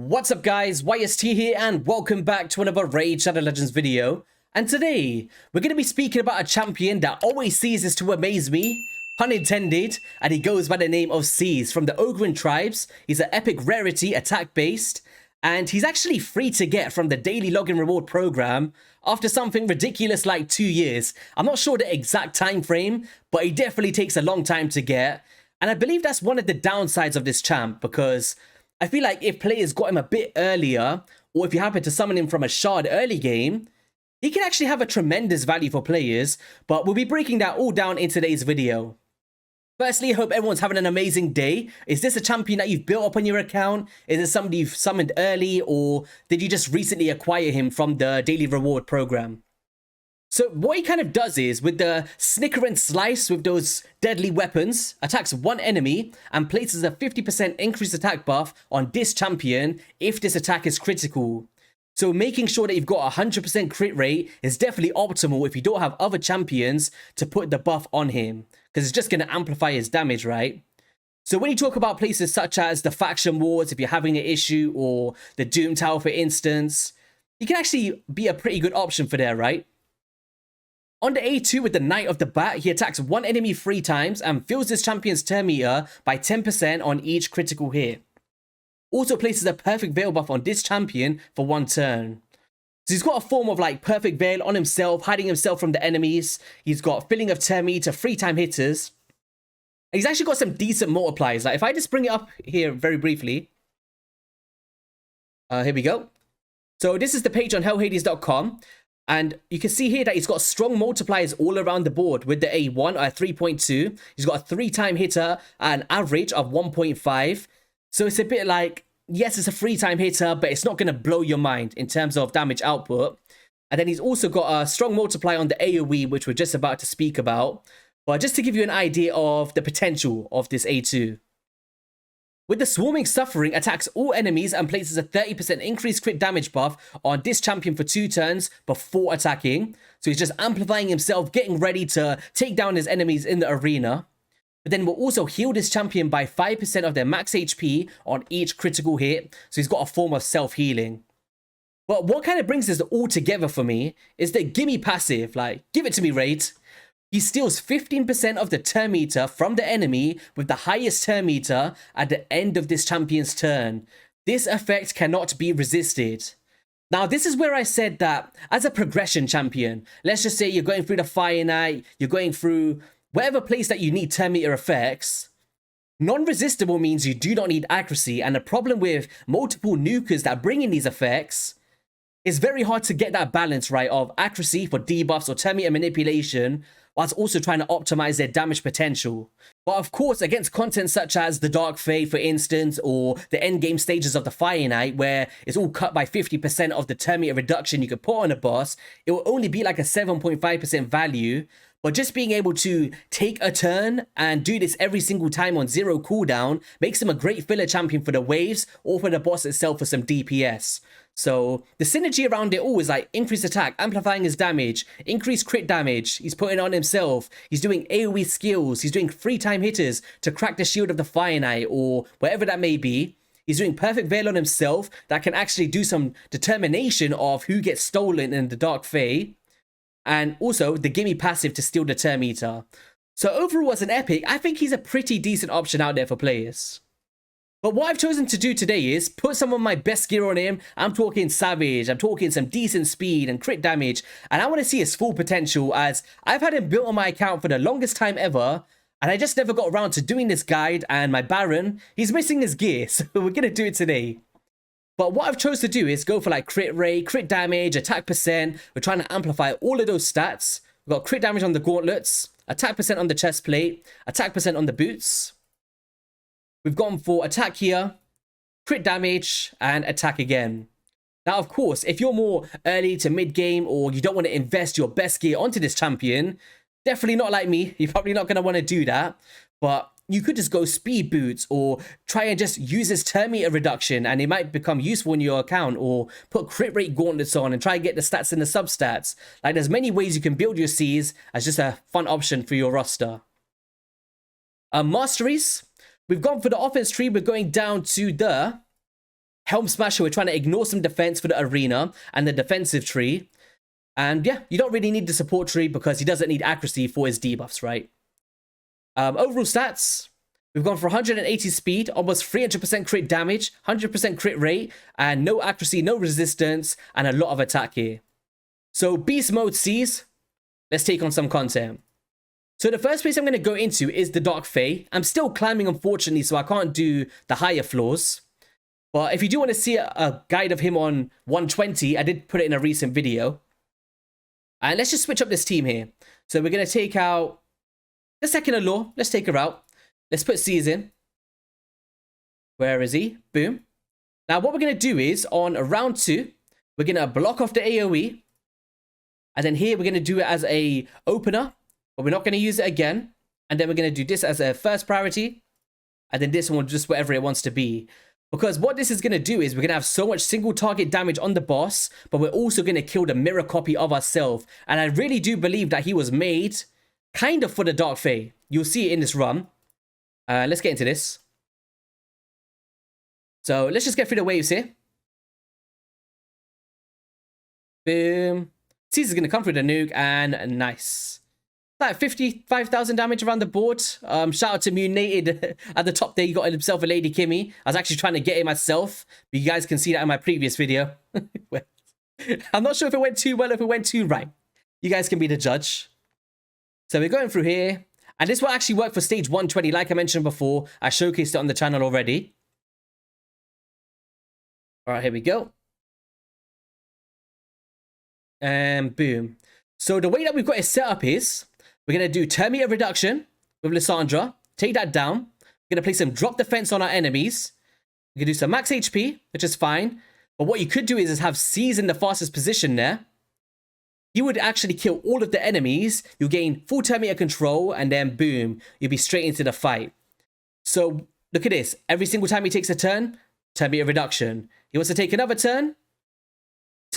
What's up guys, YST here and welcome back to another Raid Shadow Legends video. And today, we're going to be speaking about a champion that always ceases to amaze me, pun intended, and he goes by the name of Ceez from the Ogren tribes. He's an epic rarity, attack based, and he's actually free to get from the daily login reward program after something ridiculous like 2 years. I'm not sure the exact time frame, but he definitely takes a long time to get. And I believe that's one of the downsides of this champ, because I feel like if players got him a bit earlier, or if you happen to summon him from a shard early game, he can actually have a tremendous value for players, but we'll be breaking that all down in today's video. Firstly, I hope everyone's having an amazing day. Is this a champion that you've built up on your account? Is it somebody you've summoned early, or did you just recently acquire him from the daily reward program? So what he kind of does is, with the Snicker and Slice with those deadly weapons, attacks one enemy and places a 50% increased attack buff on this champion if this attack is critical. So making sure that you've got a 100% crit rate is definitely optimal if you don't have other champions to put the buff on him, because it's just going to amplify his damage, right? So when you talk about places such as the faction wars, if you're having an issue, or the Doom Tower for instance, he can actually be a pretty good option for there, right? On the A2 with the Knight of the Bat, he attacks one enemy 3 times and fills this champion's turn meter by 10% on each critical hit. Also places a perfect veil buff on this champion for 1 turn. So he's got a form of like perfect veil on himself, hiding himself from the enemies. He's got filling of turn meter, 3-time hitters. And he's actually got some decent multipliers. Like if I just bring it up here very briefly. Here we go. So this is the page on hellhades.com. And you can see here that he's got strong multipliers all around the board with the A1 at 3.2. He's got a 3-time hitter at an average of 1.5. So it's a bit like, yes, it's a 3-time hitter, but it's not going to blow your mind in terms of damage output. And then he's also got a strong multiplier on the AoE, which we're just about to speak about. But just to give you an idea of the potential of this A2. With the Swarming Suffering, attacks all enemies and places a 30% increased crit damage buff on this champion for 2 turns before attacking. So he's just amplifying himself, getting ready to take down his enemies in the arena. But then we'll also heal this champion by 5% of their max HP on each critical hit. So he's got a form of self-healing. But what kind of brings this all together for me is the gimme passive. Like, give it to me, Raid. He steals 15% of the turn meter from the enemy with the highest turn meter at the end of this champion's turn. This effect cannot be resisted. Now, this is where I said that as a progression champion, let's just say you're going through the Fire Knight, you're going through whatever place that you need turn meter effects. Non-resistible means you do not need accuracy, and the problem with multiple nukers that bring in these effects, it's very hard to get that balance right of accuracy for debuffs or turn meter manipulation, whilst also trying to optimize their damage potential. But of course, against content such as the Dark Fae, for instance, or the endgame stages of the Fire Knight, where it's all cut by 50% of the turn meter reduction you could put on a boss, it will only be like a 7.5% value. But just being able to take a turn and do this every single time on 0 cooldown makes him a great filler champion for the waves or for the boss itself for some DPS. So the synergy around it all is like increased attack, amplifying his damage, increased crit damage, he's putting on himself, he's doing AoE skills, he's doing 3-time hitters to crack the shield of the Fire Knight or whatever that may be. He's doing perfect veil on himself that can actually do some determination of who gets stolen in the Dark Fae. And also the gimme passive to steal the turn meter. So overall as an epic, I think he's a pretty decent option out there for players. But what I've chosen to do today is put some of my best gear on him. I'm talking savage, I'm talking some decent speed and crit damage, and I want to see his full potential, as I've had him built on my account for the longest time ever, and I just never got around to doing this guide, and my Baron, he's missing his gear, so we're going to do it today. But what I've chose to do is go for like crit rate, crit damage, attack percent. We're trying to amplify all of those stats. We've got crit damage on the gauntlets, attack percent on the chest plate, attack percent on the boots. We've gone for attack here, crit damage, and attack again. Now, of course, if you're more early to mid-game or you don't want to invest your best gear onto this champion, definitely not like me. You're probably not going to want to do that. But you could just go speed boots or try and just use this turn meter reduction and it might become useful in your account, or put crit rate gauntlets on and try and get the stats in the substats. Like, there's many ways you can build your Ceez as just a fun option for your roster. Masteries. We've gone for the offense tree. We're going down to the Helm Smasher, we're trying to ignore some defense for the arena and the defensive tree. And yeah, you don't really need the support tree because he doesn't need accuracy for his debuffs, right? Overall stats, we've gone for 180 speed, almost 300% crit damage, 100% crit rate, and no accuracy, no resistance, and a lot of attack here. So beast mode Ceez, let's take on some content. So the first place I'm going to go into is the Dark Fae. I'm still climbing, unfortunately, so I can't do the higher floors. But if you do want to see a guide of him on 120, I did put it in a recent video. And let's just switch up this team here. So we're going to take out the second Allure. Let's take her out. Let's put Ceez in. Where is he? Boom. Now what we're going to do is on round 2, we're going to block off the AoE. And then here we're going to do it as a opener. But we're not going to use it again. And then we're going to do this as a first priority. And then this one just whatever it wants to be. Because what this is going to do is we're going to have so much single target damage on the boss. But we're also going to kill the mirror copy of ourselves. And I really do believe that he was made kind of for the Dark Fae. You'll see it in this run. Let's get into this. So let's just get through the waves here. Boom. Ceez is going to come through the nuke. And nice. Like 55,000 damage around the board. Shout out to Munated at the top there. He got himself a Lady Kimmy. I was actually trying to get it myself. But you guys can see that in my previous video. I'm not sure if it went too well or if it went too right. You guys can be the judge. So we're going through here. And this will actually work for stage 120. Like I mentioned before. I showcased it on the channel already. Alright, here we go. And boom. So the way that we've got it set up is we're going to do turn meter reduction with Lysandra. Take that down. We're going to play some drop defense on our enemies. We can do some max HP, which is fine. But what you could do is have Ceez in the fastest position there. You would actually kill all of the enemies. You'll gain full turn meter control. And then boom, you'll be straight into the fight. So look at this. Every single time he takes a turn meter reduction. He wants to take another turn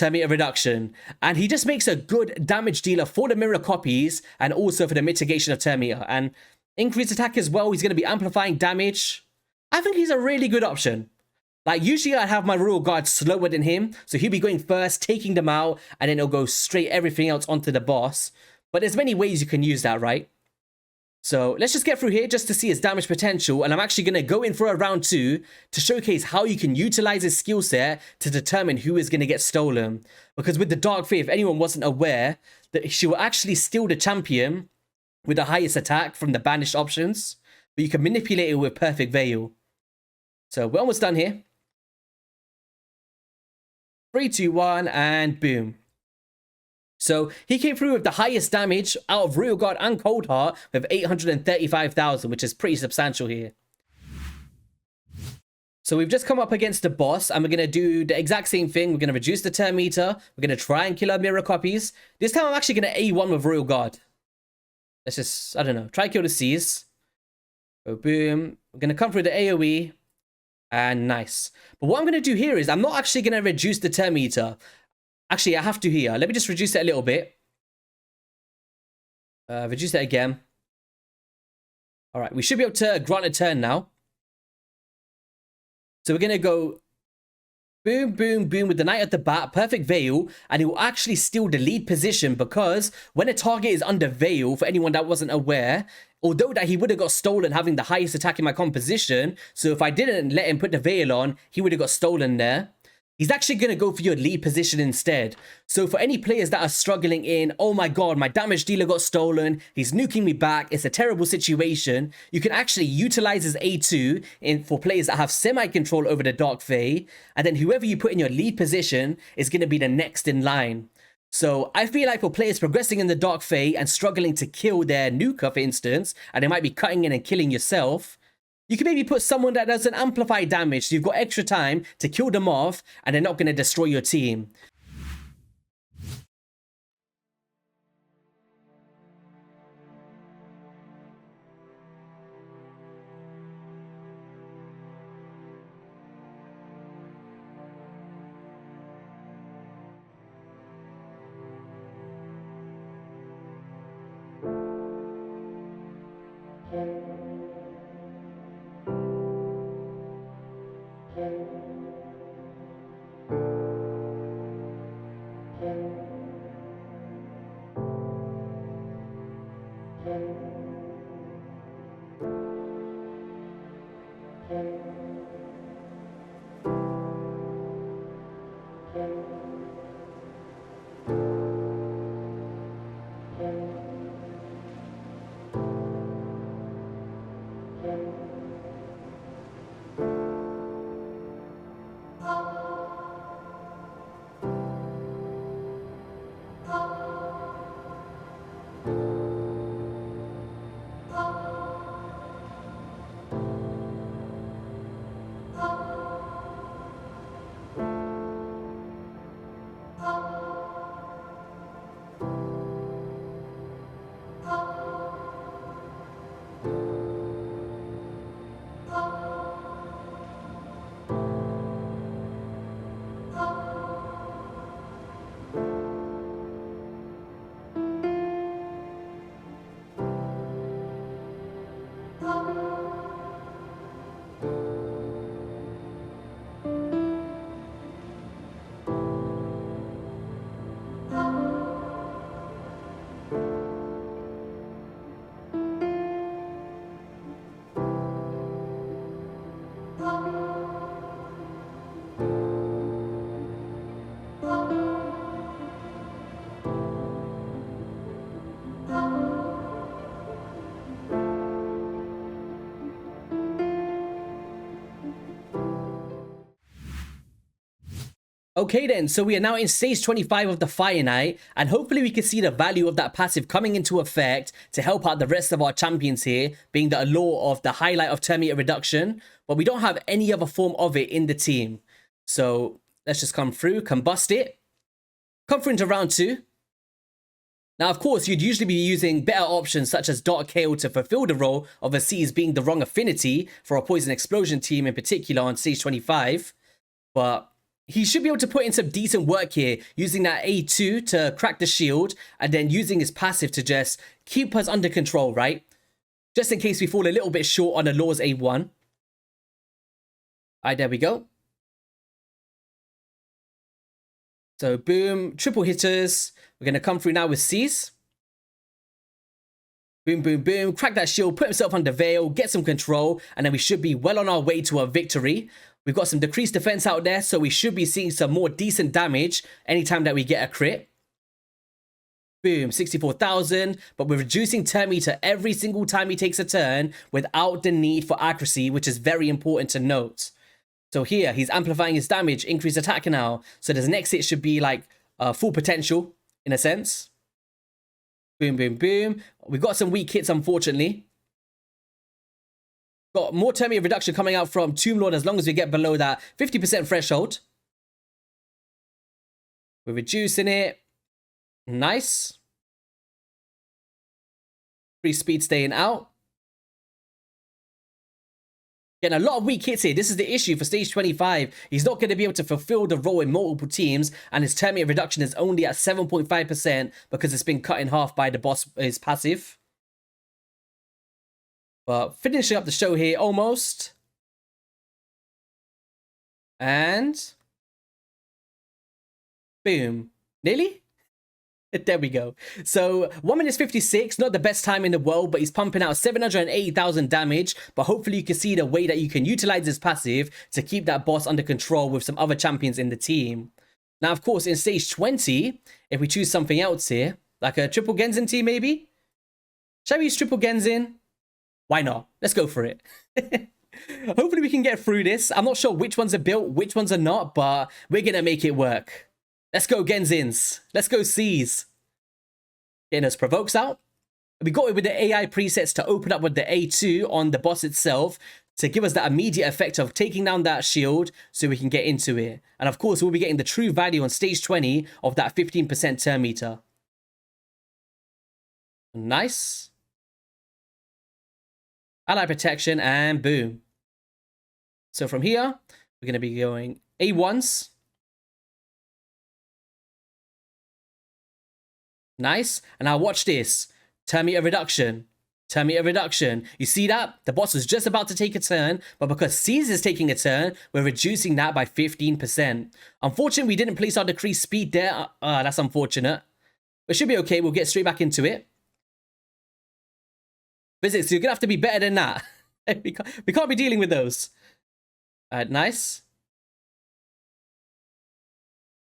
meter reduction, and he just makes a good damage dealer for the mirror copies and also for the mitigation of turn meter and increased attack as well. He's going to be amplifying damage. I think he's a really good option. Like usually I'd have my Royal Guard slower than him, so he'll be going first, taking them out, and then he'll go straight everything else onto the boss. But there's many ways you can use that, right? So let's just get through here just to see his damage potential. And I'm actually going to go in for a round 2 to showcase how you can utilize his skill set to determine who is going to get stolen. Because with the Dark Fae, if anyone wasn't aware, that she will actually steal the champion with the highest attack from the banished options. But you can manipulate it with Perfect Veil. So we're almost done here. 3, 2, 1, and boom. So he came through with the highest damage out of Royal Guard and Cold Heart with 835,000, which is pretty substantial here. So we've just come up against the boss, and we're going to do the exact same thing. We're going to reduce the turn meter. We're going to try and kill our mirror copies. This time I'm actually going to A1 with Royal Guard. Let's just, I don't know, try kill the Ceez. So boom. We're going to come through the AoE. And nice. But what I'm going to do here is I'm not actually going to reduce the turn meter. Actually, I have to here. Let me just reduce it a little bit. Reduce it again. All right, we should be able to grant a turn now. So we're going to go boom, boom, boom with the Knight at the bat, Perfect Veil, and it will actually steal the lead position because when a target is under Veil, for anyone that wasn't aware, although that he would have got stolen having the highest attack in my composition, so if I didn't let him put the Veil on, he would have got stolen there. He's actually going to go for your lead position instead. So for any players that are struggling in, oh my god, my damage dealer got stolen, he's nuking me back, it's a terrible situation, you can actually utilize his A2 for players that have semi-control over the Dark Fae, and then whoever you put in your lead position is going to be the next in line. So I feel like for players progressing in the Dark Fae and struggling to kill their nuker, for instance, and they might be cutting in and killing yourself, you can maybe put someone that doesn't amplify damage, so you've got extra time to kill them off, and they're not going to destroy your team. Okay then, so we are now in stage 25 of the Fire Knight, and hopefully we can see the value of that passive coming into effect to help out the rest of our champions here, being the allure of the highlight of turn meter reduction, but we don't have any other form of it in the team. So let's just come through, combust it, come through into round 2. Now, of course, you'd usually be using better options such as Dark Hail to fulfill the role of a Ceez being the wrong affinity for a Poison Explosion team in particular on stage 25, but he should be able to put in some decent work here, using that A2 to crack the shield, and then using his passive to just keep us under control, right? Just in case we fall a little bit short on the Law's A1. All right, there we go. So, boom, triple hitters. We're going to come through now with Ceez. Boom, boom, boom. Crack that shield, put himself under Veil, get some control, and then we should be well on our way to a victory. We've got some decreased defense out there, so we should be seeing some more decent damage anytime that we get a crit. Boom, 64,000, but we're reducing turn meter every single time he takes a turn without the need for accuracy, which is very important to note. So here, he's amplifying his damage, increased attack now, so his next hit should be like full potential, in a sense. Boom, boom, boom. We've got some weak hits, unfortunately. Got more turn meter reduction coming out from Tomb Lord as long as we get below that 50% threshold. We're reducing it. Nice. Free speed staying out. Getting a lot of weak hits here. This is the issue for stage 25. He's not going to be able to fulfill the role in multiple teams, and his turn meter reduction is only at 7.5% because it's been cut in half by the boss, his passive. But finishing up the show here, almost. And boom. Nearly? There we go. So 1 minute 56, not the best time in the world, but he's pumping out 780,000 damage. But hopefully you can see the way that you can utilize his passive to keep that boss under control with some other champions in the team. Now, of course, in stage 20, if we choose something else here, like a triple Genzin team maybe? Shall we use triple Genzin? Why not? Let's go for it. Hopefully we can get through this. I'm not sure which ones are built, which ones are not, but we're going to make it work. Let's go Genzins. Let's go Ceez. Getting us provokes out. We got it with the AI presets to open up with the A2 on the boss itself to give us that immediate effect of taking down that shield so we can get into it. And of course, we'll be getting the true value on stage 20 of that 15% turn meter. Nice. Ally protection, and boom. So from here, we're going to be going A1s. Nice. And now watch this. Turn meter reduction. Turn meter reduction. You see that? The boss was just about to take a turn, but because Ceez is taking a turn, we're reducing that by 15%. Unfortunately, we didn't place our decreased speed there. That's unfortunate. But it should be okay. We'll get straight back into it. Physics, you're gonna have to be better than that. We can't be dealing with those. Nice.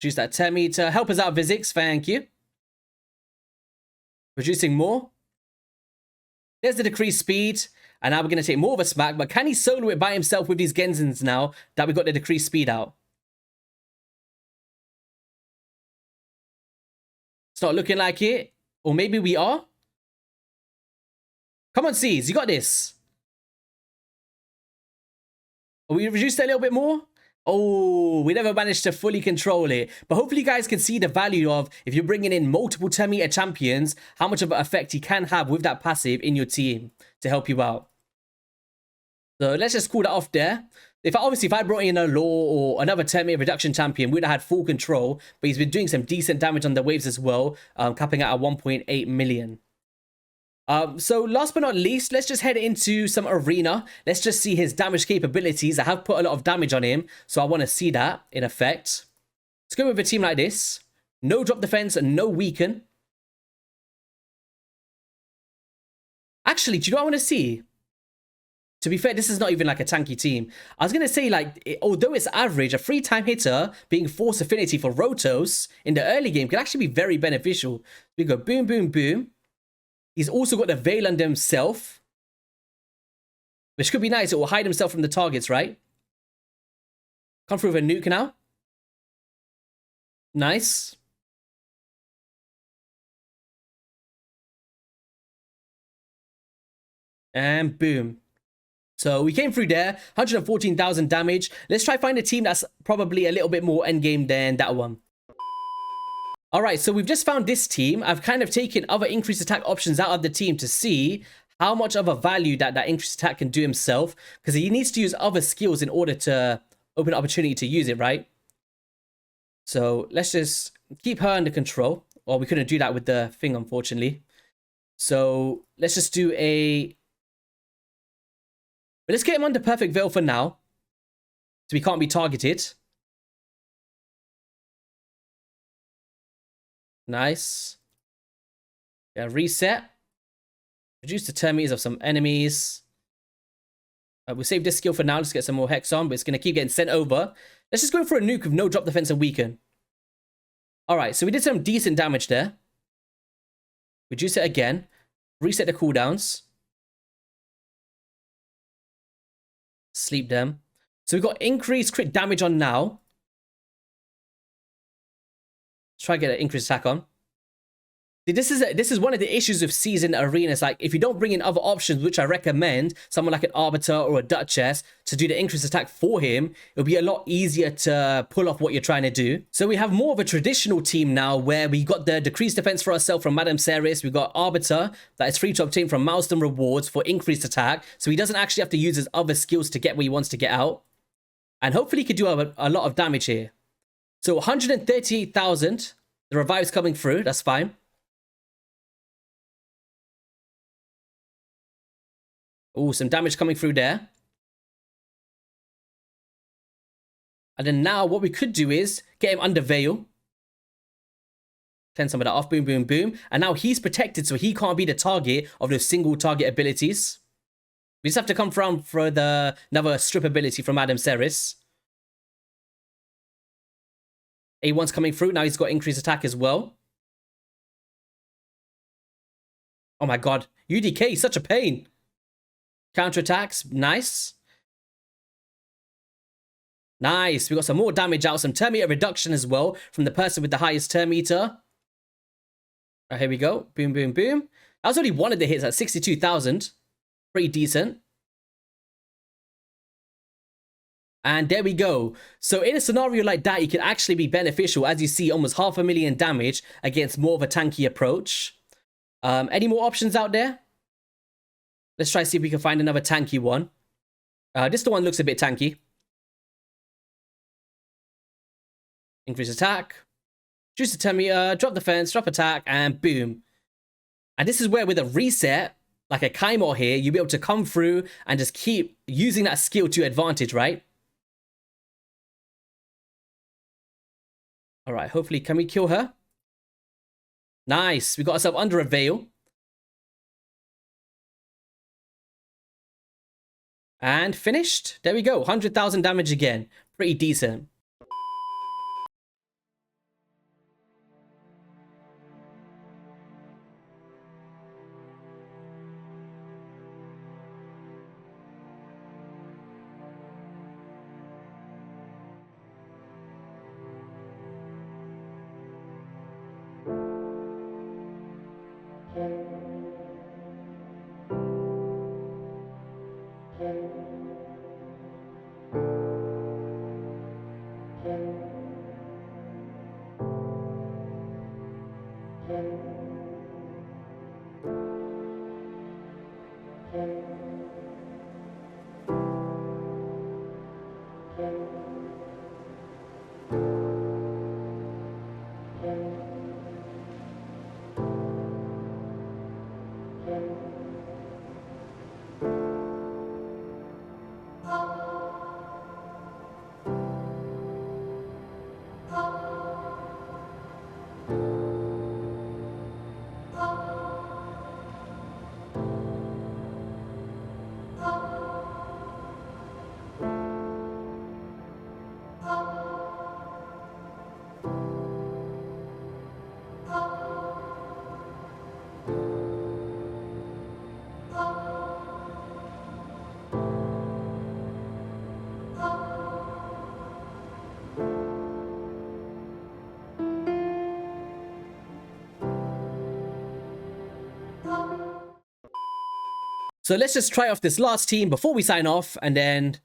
Choose that 10 meter. Help us out, physics. Thank you. Producing more. There's the decreased speed. And now we're going to take more of a smack. But can he solo it by himself with these Genzins now that we got the decreased speed out? It's not looking like it. Or maybe we are. Come on, Ceez. You got this. We reduced it a little bit more. Oh, we never managed to fully control it. But hopefully you guys can see the value of, if you're bringing in multiple 10 meter champions, how much of an effect you can have with that passive in your team to help you out. So let's just cool that off there. If I brought in a Law or another 10 meter reduction champion, we'd have had full control. But he's been doing some decent damage on the waves as well, capping out at 1.8 million. So last but not least, let's just head into some arena. Let's just see his damage capabilities. I have put a lot of damage on him, so I want to see that in effect. Let's go with a team like this. No drop defense and no weaken. Actually, do you know what I want to see? To be fair, this is not even like a tanky team. I was going to say, like, although it's average, a 3-time hitter being Force Affinity for Rotos in the early game can actually be very beneficial. We go boom, boom, boom. He's also got the Veil under himself, which could be nice. It will hide himself from the targets, right? Come through with a nuke now. Nice. And boom. So we came through there, 114,000 damage. Let's try find a team that's probably a little bit more endgame than that one. All right, so we've just found this team. I've kind of taken other increased attack options out of the team to see how much of a value that increased attack can do himself, because he needs to use other skills in order to open an opportunity to use it, right? So let's just keep her under control. Well, we couldn't do that with the thing, unfortunately. So let's just do a... But let's get him under Perfect Veil for now, so he can't be targeted. Nice. Yeah, reset. Reduce the 10 meters of some enemies. We'll save this skill for now. Let's get some more Hex on, but it's going to keep getting sent over. Let's just go for a nuke with no drop defense and weaken. Alright, so we did some decent damage there. Reduce it again. Reset the cooldowns. Sleep them. So we've got increased crit damage on now. Let's try to get an increased attack on. See, this is one of the issues with Ceez in the arena. It's like, if you don't bring in other options, which I recommend, someone like an Arbiter or a Duchess, to do the increased attack for him, it'll be a lot easier to pull off what you're trying to do. So we have more of a traditional team now, where we got the decreased defense for ourselves from Madame Ceres. We got Arbiter that is free to obtain from milestone rewards for increased attack, so he doesn't actually have to use his other skills to get where he wants to get out. And hopefully he could do a lot of damage here. So 138,000. The revive's coming through. That's fine. Oh, some damage coming through there. And then now what we could do is get him under Veil. Cleanse some of that off. Boom, boom, boom. And now he's protected, so he can't be the target of those single target abilities. We just have to come from for another strip ability from Madame Ceres. A1's coming through. Now he's got increased attack as well. Oh my god. UDK is such a pain. Counterattacks. Nice. Nice. We got some more damage out. Some turn meter reduction as well from the person with the highest turn meter. Right, here we go. Boom, boom, boom. That was only one of the hits at 62,000. Pretty decent. And there we go. So in a scenario like that, it can actually be beneficial. As you see, almost 500,000 damage against more of a tanky approach. Any more options out there? Let's try to see if we can find another tanky one. This one looks a bit tanky. Increase attack. Choose the 10 meter, drop defense, drop attack, and boom. And this is where with a reset, like a Kaimor here, you'll be able to come through and just keep using that skill to your advantage, right? All right, hopefully, can we kill her? Nice. We got ourselves under a Veil. And finished. There we go. 100,000 damage again. Pretty decent. So let's just try off this last team before we sign off, and then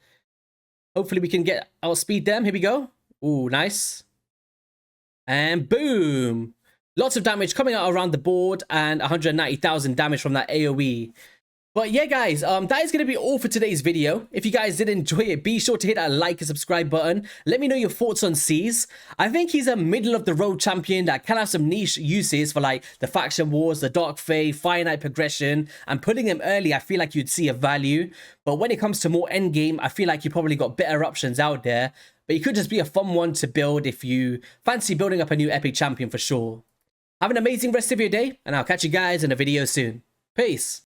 hopefully we can outspeed them. Here we go. Ooh, nice. And boom. Lots of damage coming out around the board, and 190,000 damage from that AoE. But yeah, guys, that is going to be all for today's video. If you guys did enjoy it, be sure to hit that like and subscribe button. Let me know your thoughts on Ceez. I think he's a middle-of-the-road champion that can have some niche uses for like the faction wars, the Dark Fae, finite progression, and putting him early, I feel like you'd see a value. But when it comes to more endgame, I feel like you probably got better options out there. But he could just be a fun one to build if you fancy building up a new epic champion for sure. Have an amazing rest of your day, and I'll catch you guys in a video soon. Peace.